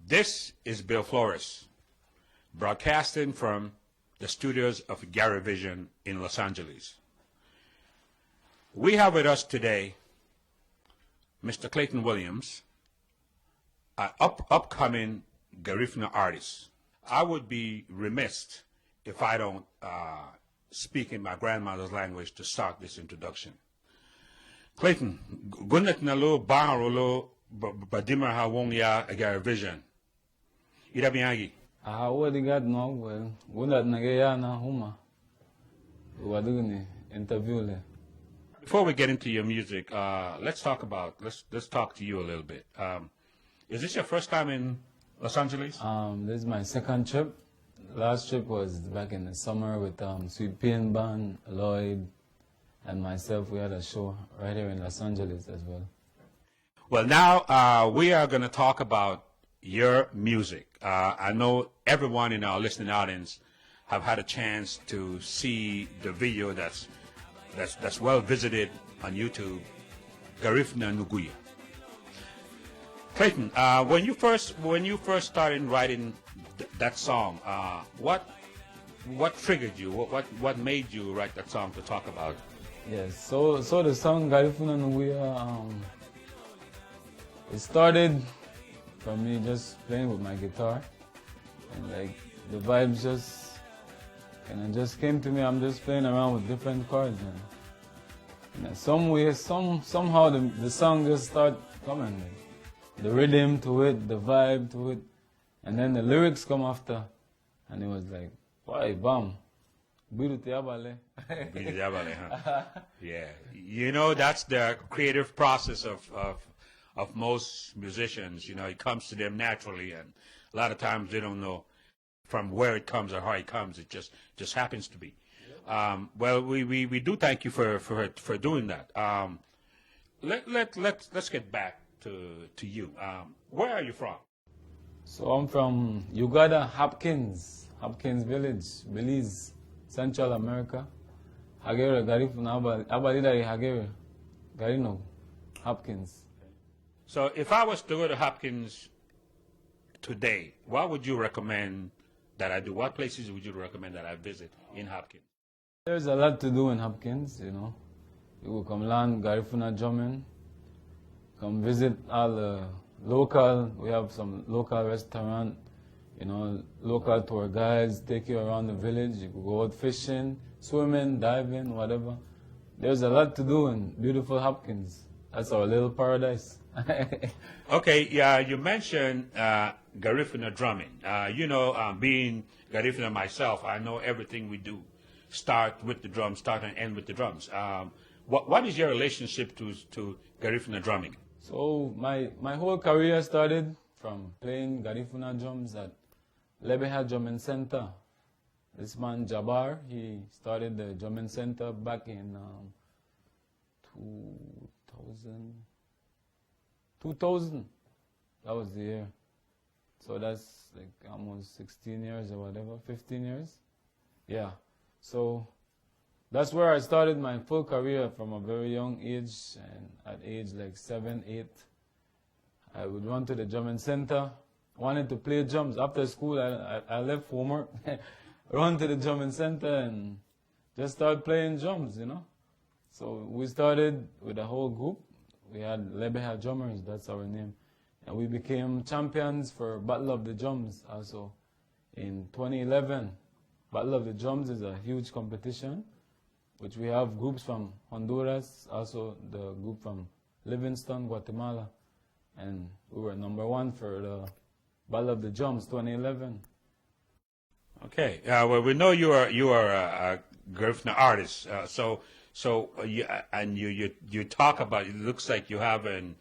This is Bill Flores, broadcasting from the studios of Garivision in Los Angeles. We have with us today Mr. Clayton Williams, an upcoming Garifuna artist. I would be remiss if I don't speak in my grandmother's language to start this introduction. Clayton, gunat na lo barolo badimar ha wong ya Garivision. Ida biyangi. What you got now? Well, gunat na gaya na huma. Wadugni interview le. Before we get into your music, let's talk to you a little bit. Is this your first time in Los Angeles? This is my second trip. Last trip was back in the summer with Sweet Pain Band, Lloyd, and myself. We had a show right here in Los Angeles as well. Well, now we are going to talk about your music. I know everyone in our listening audience have had a chance to see the video that's well visited on YouTube, Garifuna Nuguya. Clayton, when you first started writing that song, what triggered you? What made you write that song to talk about? Yes, so the song Garifuna Nuguya, it started from me just playing with my guitar, and like the vibes just came to me. I'm just playing around with different chords, and somehow the song just started coming. Like, the rhythm to it, the vibe to it, and then the lyrics come after, and it was like, why, bam, Biru Huh? Yeah, you know, that's the creative process of most musicians. You know, it comes to them naturally, and a lot of times they don't know from where it comes or how it comes. It just happens to be. Well, we do thank you for doing that. Let's get back to you. Where are you from? So I'm from Uganda, Hopkins Village, Belize, Central America. Hagere Garifuna Abalidari Hagere Garino, Hopkins. So if I was to go to Hopkins today, what would you recommend that I do? What places would you recommend that I visit in Hopkins? There's a lot to do in Hopkins, you know. You will come learn Garifuna drumming, come visit all the we have some local restaurant, you know, local tour guides, take you around the village. You could go out fishing, swimming, diving, whatever. There's a lot to do in beautiful Hopkins. That's our little paradise. Okay, yeah, you mentioned Garifuna drumming. You know, being Garifuna myself, I know everything we do start with the drums, start and end with the drums. What is your relationship to Garifuna drumming? So my whole career started from playing Garifuna drums at Lebeha Drumming Center. This man Jabbar, he started the drumming center back in 2000. That was the year. So that's like almost 16 years or whatever, 15 years. Yeah. So that's where I started my full career from a very young age, and at age like 7, 8, I would run to the drumming center, wanted to play drums. After school, I left homework, run to the drumming center and just start playing drums, you know. So we started with a whole group. We had Lebeha Drummers, that's our name. And we became champions for Battle of the Drums also in 2011. Battle of the Drums is a huge competition, which we have groups from Honduras, also the group from Livingston, Guatemala. And we were #1 for the Battle of the Drums 2011. Okay, well, we know you are a Garifuna artist. So you talk about, it looks like you have an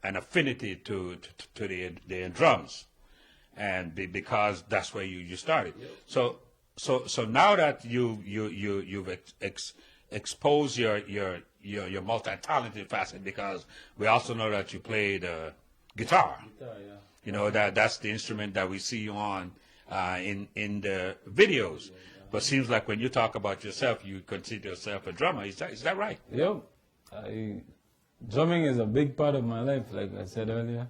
affinity to the drums, and because that's where you started. Yep. So now that you've exposed your multi-talented facet, because we also know that you play the guitar. Yeah. You know, that's the instrument that we see you on in the videos. But seems like when you talk about yourself, you consider yourself a drummer. Is that right? Yep. Drumming is a big part of my life, like I said earlier.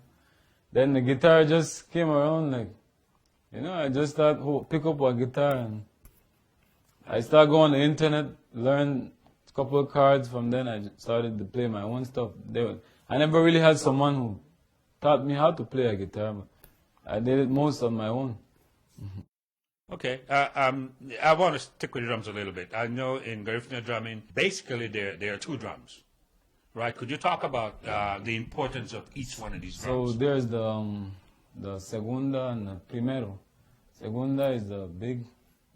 then the guitar just came around, like, you know, I just started pick up a guitar, and I started going on the internet, learned a couple of chords. From then I started to play my own stuff. I never really had someone who taught me how to play a guitar, but I did it most on my own. Okay, I want to stick with drums a little bit. I know in Garifuna drumming, basically there are two drums, right? Could you talk about the importance of each one of these drums? So there's the segunda and the primero. Segunda is the big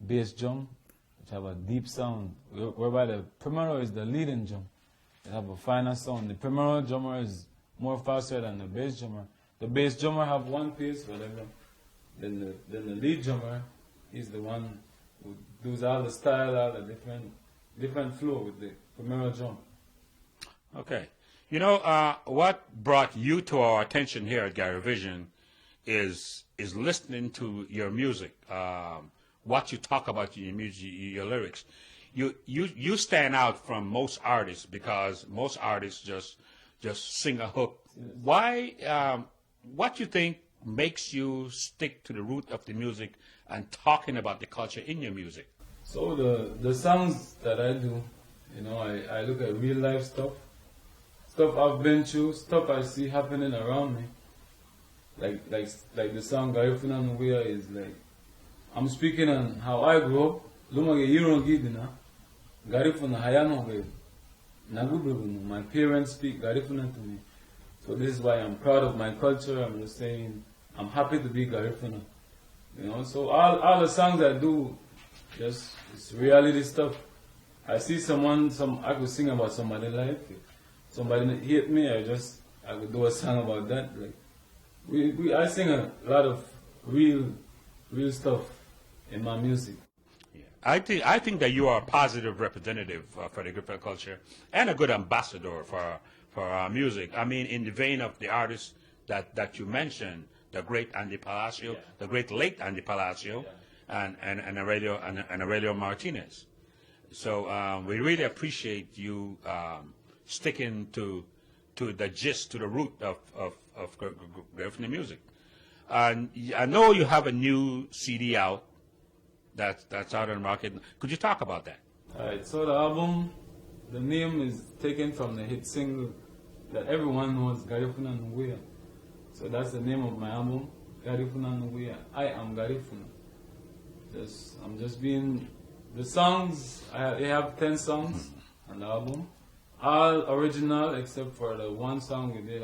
bass drum, which have a deep sound, whereby the primero is the leading drum. It have a finer sound. The primero drummer is more faster than the bass drummer. The bass drummer have one pace, whatever. Then the lead drummer is the one who does all the style, all the different flow with the primero drum. Okay. You know, what brought you to our attention here at Garivision is listening to your music, what you talk about in your music, your lyrics. You stand out from most artists because most artists just sing a hook. Why? What you think makes you stick to the root of the music and talking about the culture in your music? So the songs that I do, you know, I look at real life stuff I've been through, stuff I see happening around me. Like the song Garifuna is like, I'm speaking on how I grew up. Lumage Yiron Gidina, Garifuna Hayano Nagubu. My parents speak Garifuna to me. So this is why I'm proud of my culture. I'm just saying I'm happy to be Garifuna. You know, so all the songs I do, just it's reality stuff. I see I could sing about somebody's life. If somebody hit me, I could do a song about that. Like I sing a lot of real stuff in my music. Yeah. I think that you are a positive representative for the Garifuna culture and a good ambassador for our music. I mean, in the vein of the artists that you mentioned, the great Andy Palacio, yeah. the great late Andy Palacio, yeah. and Aurelio Martinez. So we really appreciate you sticking to the gist, to the root of Garifuna music. And I know you have a new CD out that's out on the market. Could you talk about that? All right. So the album, the name is taken from the hit single that everyone knows, Garifuna Nuwea. So that's the name of my album, Garifuna Nuwea. I am Garifuna. I'm just being, the songs, I have 10 songs on the album. All original except for the one song we did,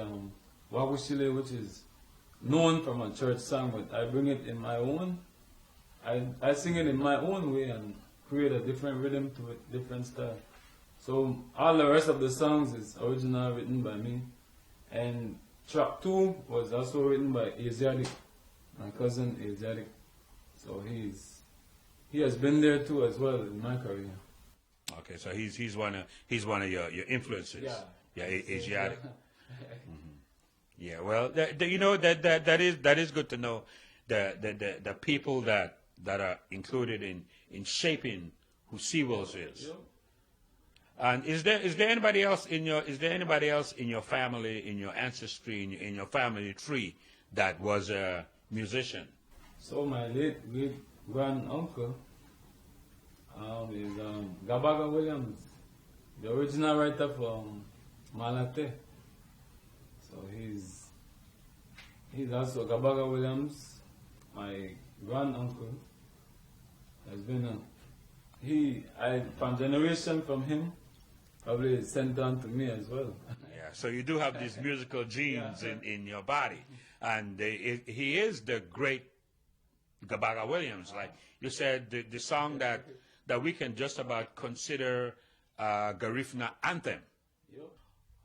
Wagushile, which is known from a church song, but I bring it in my own. I sing it in my own way and create a different rhythm to it, different style. So all the rest of the songs is original, written by me. And track 2 was also written by Asiatic, my cousin Asiatic. So he has been there too as well in my career. Okay, so he's one of your influences. Yeah, Asiatic. Yeah, well, you know that is good to know. The people that are included in shaping who Seawolves is. Yeah. And is there anybody else in your family, in your ancestry, in your family tree that was a musician? So my late great grand uncle is Gabaga Williams, the original writer from Malate. So he's also Gabaga Williams, my grand uncle. Has been from generation from him. Probably sent down to me as well. Yeah, so you do have these musical genes in your body. And he is the great Gabaga Williams. Like you said, the song that we can just about consider Garifuna anthem.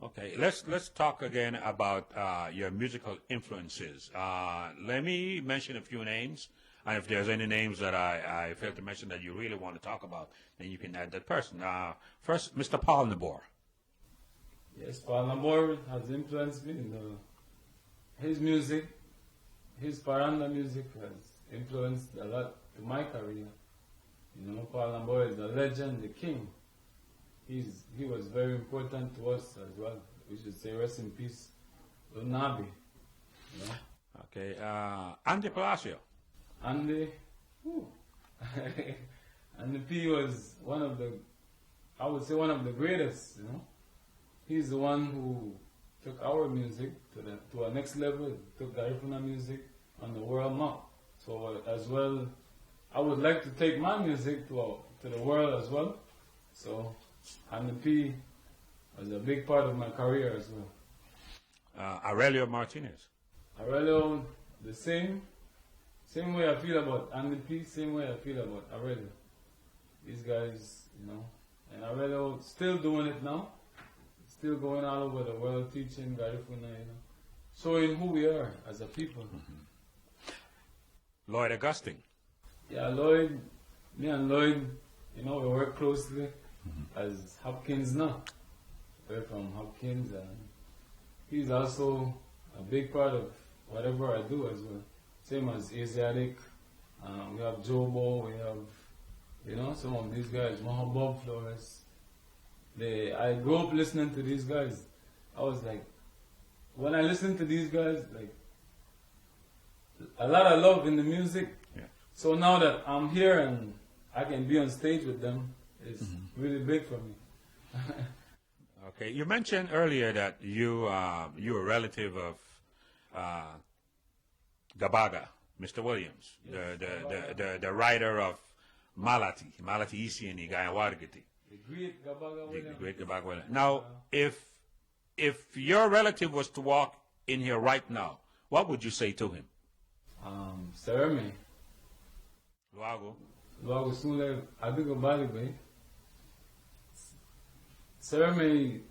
Okay, let's talk again about your musical influences. Let me mention a few names. And if there's any names that I failed to mention that you really want to talk about, then you can add that person. First, Mr. Paul Nabor. Yes, Paul Nabor has influenced me. His music, his paranda music has influenced a lot to my career. You know, Paul Nabor is the legend, the king. He was very important to us as well. We should say rest in peace, Nabi. You know? Okay. Andy Palacio. Andy, whew. Andy P was one of the, I would say one of the greatest, you know. He's the one who took our music to a next level, took Garifuna music on the world map. So as well, I would like to take my music to the world as well. So Andy P was a big part of my career as well. Aurelio Martinez. Aurelio, the same way I feel about Andy P, same way I feel about Aurelio. These guys, you know, and Aurelio still doing it now, still going all over the world teaching Garifuna, you know, showing who we are as a people. Lloyd Augustine. Yeah, Lloyd, me and Lloyd, you know, we work closely as Hopkins now. We're from Hopkins, and he's also a big part of whatever I do as well. Same as Asiatic. We have Jobo, we have, you know, some of these guys, Bob Flores. I grew up listening to these guys. I was like, when I listened to these guys, like, a lot of love in the music. Yeah. So now that I'm here and I can be on stage with them, it's really big for me. Okay. You mentioned earlier that you're a relative of Gabaga, Mr. Williams, Yes, the writer of Malati Isiani Gayawargati. The great Gabaga Williams. The great Gabaga Williams. Now, if your relative was to walk in here right now, what would you say to him? Sereme. Luago. Logo Sule, Abigo Balibe. Sereme,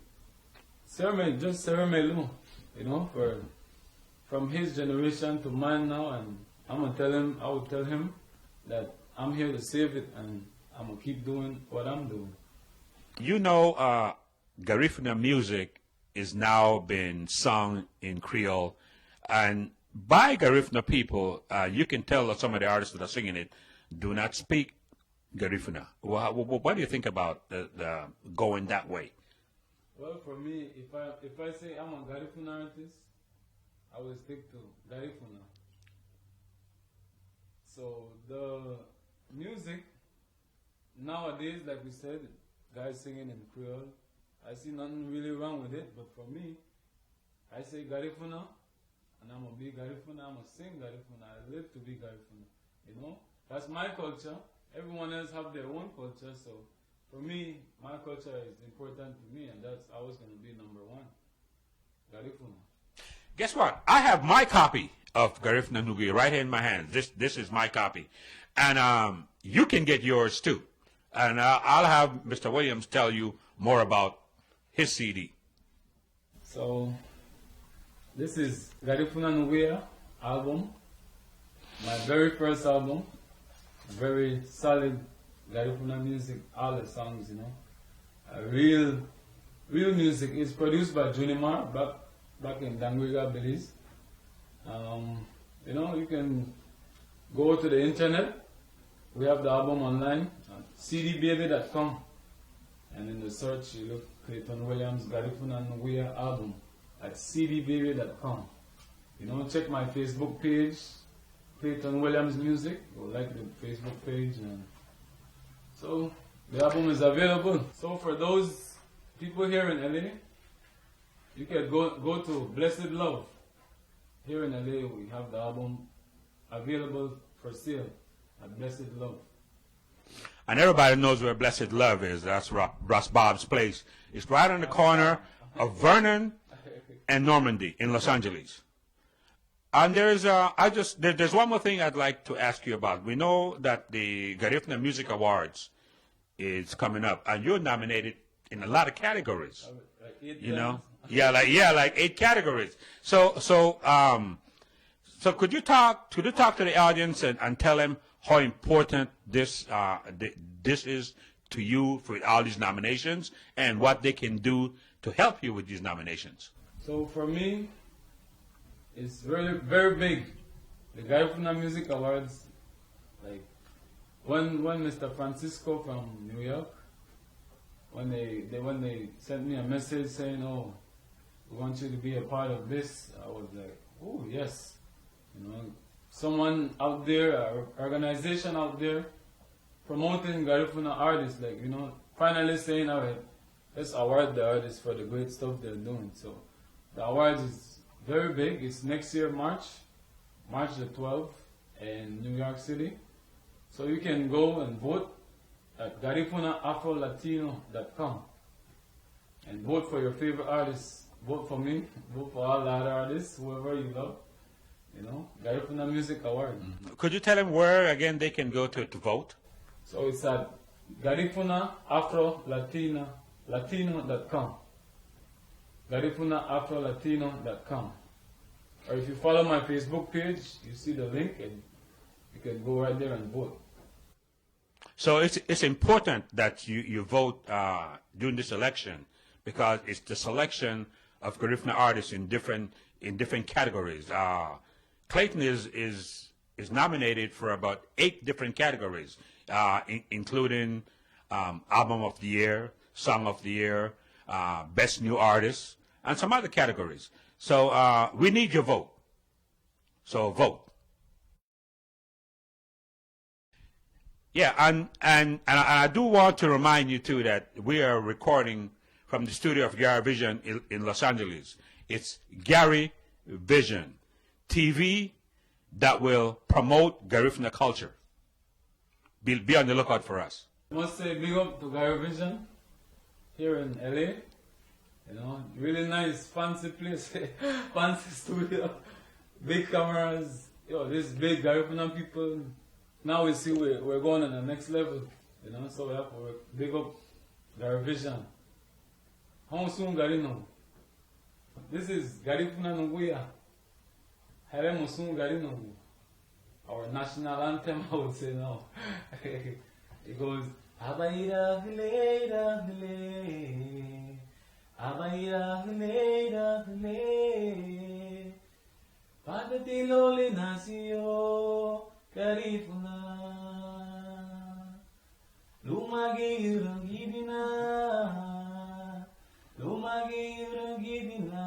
just Sereme Lu, you know, from his generation to mine now, and I would tell him that I'm here to save it, and I'm gonna keep doing what I'm doing. You know, Garifuna music is now being sung in Creole, and by Garifuna people, you can tell that some of the artists that are singing it do not speak Garifuna. What do you think about the going that way? Well, for me, if I say I'm a Garifuna artist, I will stick to Garifuna. So the music nowadays, like we said, guys singing in Creole, I see nothing really wrong with it. But for me, I say Garifuna, and I'm gonna be Garifuna. I'm gonna sing Garifuna. I live to be Garifuna. You know, that's my culture. Everyone else have their own culture. So for me, my culture is important to me, and that's always gonna be number one. Garifuna. Guess what? I have my copy of Garifuna Nugi right here in my hand. This is my copy, and you can get yours too. And I'll have Mr. Williams tell you more about his CD. So this is Garifuna Nuguya album, my very first album. Very solid Garifuna music, all the songs, you know. Real music. It's produced by Junimar back in Dangriga, Belize. You know, you can go to the internet. We have the album online at cdbaby.com, and in the search you look Clayton Williams Garifuna Nuguya album at cdbaby.com. You know, check my Facebook page, Clayton Williams Music. You'll like the Facebook page, and so the album is available. So for those people here in LA, you can go to Blessed Love. Here in LA, we have the album available for sale at Blessed Love. And everybody knows where Blessed Love is. That's Ross Bob's place. It's right on the corner of Vernon and Normandy in Los Angeles. And there's one more thing I'd like to ask you about. We know that the Garifuna Music Awards is coming up, and you're nominated in a lot of categories. You know, like 8 categories. So could you talk to the audience and tell them how important this is to you for all these nominations, and what they can do to help you with these nominations? So for me, it's very, very big. The Garifuna Music Awards, like when Mr. Francisco from New York, when they sent me a message saying, "Oh, we want you to be a part of this," I was like, "Oh yes," You know, someone out there, or organization out there, promoting Garifuna artists, like, you know, finally saying, alright, let's award the artists for the great stuff they're doing. So the award is very big. It's next year, March the 12th in New York City. So you can go and vote at GarifunaAfroLatino.com and vote for your favorite artists. Vote for me, vote for all the other artists, whoever you love. You know, Garifuna Music Award. Could you tell them where again they can go to vote? So it's at GarifunaAfroLatino.com. GarifunaAfroLatino.com. Or if you follow my Facebook page, you see the link and you can go right there and vote. So it's important that you vote during this election, because it's the selection of Garifuna artists in different categories. Clayton is nominated for about 8 different categories, including Album of the Year, Song of the Year, Best New Artist, and some other categories. So we need your vote. So vote. Yeah, and I do want to remind you too that we are recording from the studio of Garivision in Los Angeles. It's Garivision TV that will promote Garifuna culture. Be on the lookout for us. I must say big up to Garivision here in LA. You know, really nice, fancy place, fancy studio, big cameras. Yo, this big Garifuna people. Now we see we're going on the next level. You know, so we have to work. Big up Garivision. How soon Garino? This is Garifuna Nuguya. Haremo soon Garino. Our national anthem, I would say now. It goes, Abaira Hileda Hile, Abaira Hileda Hile, Patatilo Linasio, Garifuna, Lumagi Rangidina, Lumagi Rangidina.